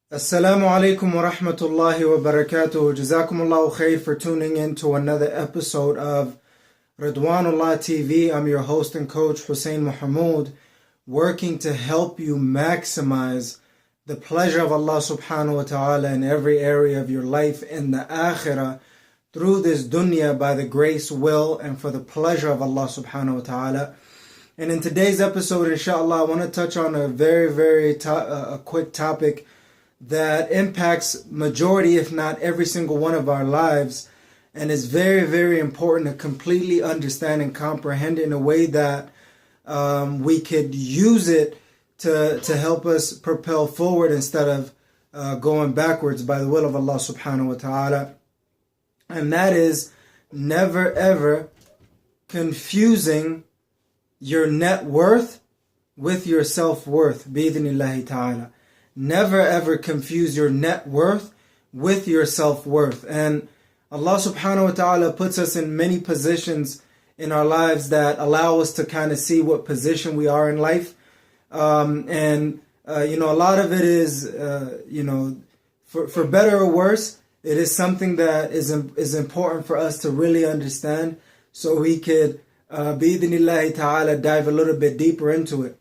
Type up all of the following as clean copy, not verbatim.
Assalamu alaikum wa rahmatullahi wa barakatuh. Jazakumullahu khair for tuning in to another episode of Ridwanullah TV. I'm your host and coach Hussein Muhammad, working to help you maximize the pleasure of Allah subhanahu wa ta'ala in every area of your life in the akhirah through this dunya by the grace, will, and for the pleasure of Allah subhanahu wa ta'ala. And in today's episode, inshallah, I want to touch on a very quick topic that impacts majority, if not every single one of our lives, and is very important to completely understand and comprehend in a way that we could use it to help us propel forward instead of going backwards by the will of Allah subhanahu wa ta'ala. And that is never ever confusing your net worth with your self-worth, bi-idhnillahi ta'ala. Never ever confuse your net worth with your self-worth. And Allah subhanahu wa ta'ala puts us in many positions in our lives that allow us to kind of see what position we are in life. A lot of it is, for better or worse, it is something that is important for us to really understand so we could, bi-idhnillahi ta'ala, dive a little bit deeper into it.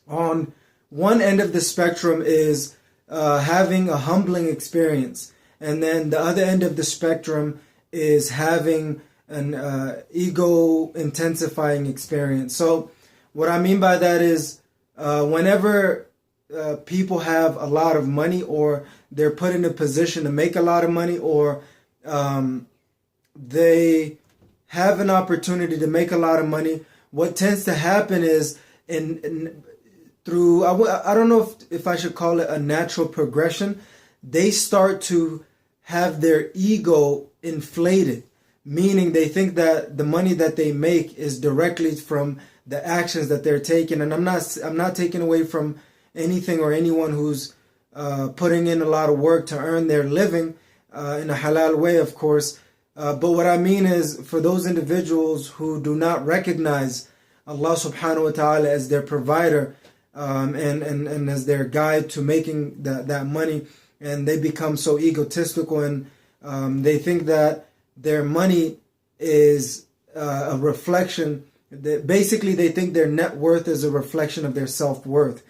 On one end of the spectrum is having a humbling experience, and then the other end of the spectrum is having an ego-intensifying experience. So what I mean by that is whenever people have a lot of money, or they're put in a position to make a lot of money, or they have an opportunity to make a lot of money, what tends to happen is through, I don't know if I should call it a natural progression, they start to have their ego inflated, meaning they think that the money that they make is directly from the actions that they're taking. And I'm not taking away from anything or anyone who's putting in a lot of work to earn their living in a halal way, of course. But what I mean is, for those individuals who do not recognize Allah subhanahu wa ta'ala as their provider, and as their guide to making that money, and they become so egotistical, and they think that their money is a reflection, that basically they think their net worth is a reflection of their self-worth.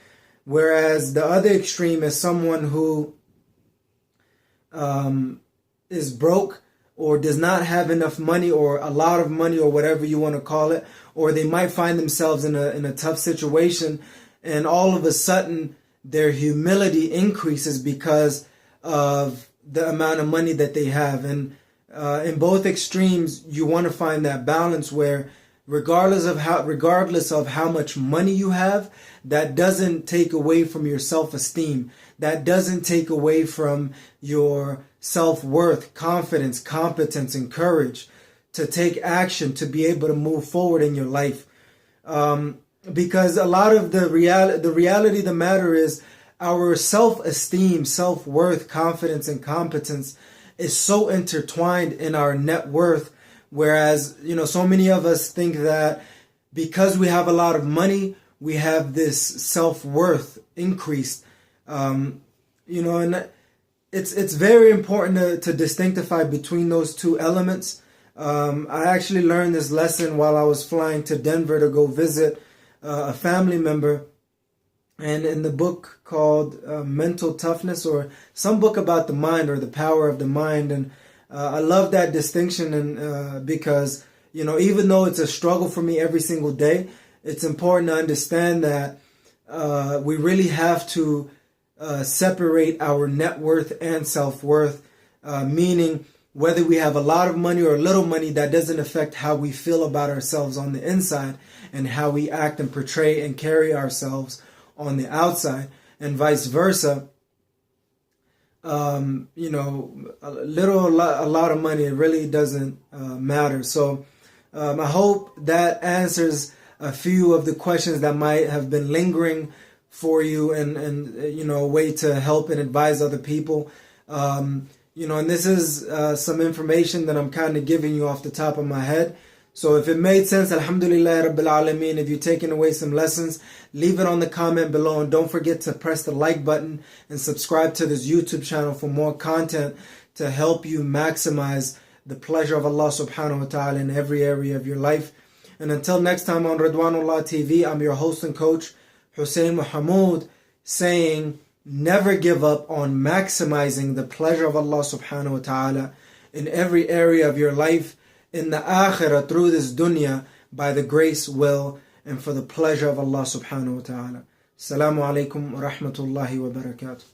Whereas the other extreme is someone who is broke, or does not have enough money, or a lot of money, or whatever you want to call it, or they might find themselves in a tough situation, and all of a sudden their humility increases because of the amount of money that they have. And in both extremes, you want to find that balance where regardless of how much money you have, that doesn't take away from your self-esteem. That doesn't take away from your self-worth, confidence, competence, and courage to take action, to be able to move forward in your life. Because a lot of the reality of the matter is, our self-esteem, self-worth, confidence, and competence is so intertwined in our net worth. Whereas, so many of us think that because we have a lot of money, we have this self-worth increased. And it's very important to distinctify between those two elements. I actually learned this lesson while I was flying to Denver to go visit a family member, and in the book called Mental Toughness, or some book about the mind, or the power of the mind. And I love that distinction, and because even though it's a struggle for me every single day, it's important to understand that we really have to separate our net worth and self-worth, meaning whether we have a lot of money or little money, that doesn't affect how we feel about ourselves on the inside, and how we act and portray and carry ourselves on the outside, and vice versa. A lot of money, it really doesn't matter. So I hope that answers a few of the questions that might have been lingering for you, and a way to help and advise other people. And this is some information that I'm kind of giving you off the top of my head. So if it made sense, alhamdulillah rabbil alameen. If you're taking away some lessons, leave it on the comment below. And don't forget to press the like button and subscribe to this YouTube channel for more content to help you maximize the pleasure of Allah subhanahu wa ta'ala in every area of your life. And until next time on Ridwanullah TV, I'm your host and coach, Hussein Mahmoud, saying, never give up on maximizing the pleasure of Allah subhanahu wa ta'ala in every area of your life, in the akhirah, through this dunya, by the grace, will, and for the pleasure of Allah subhanahu wa ta'ala. Assalamu alaikum wa rahmatullahi wa barakatuh.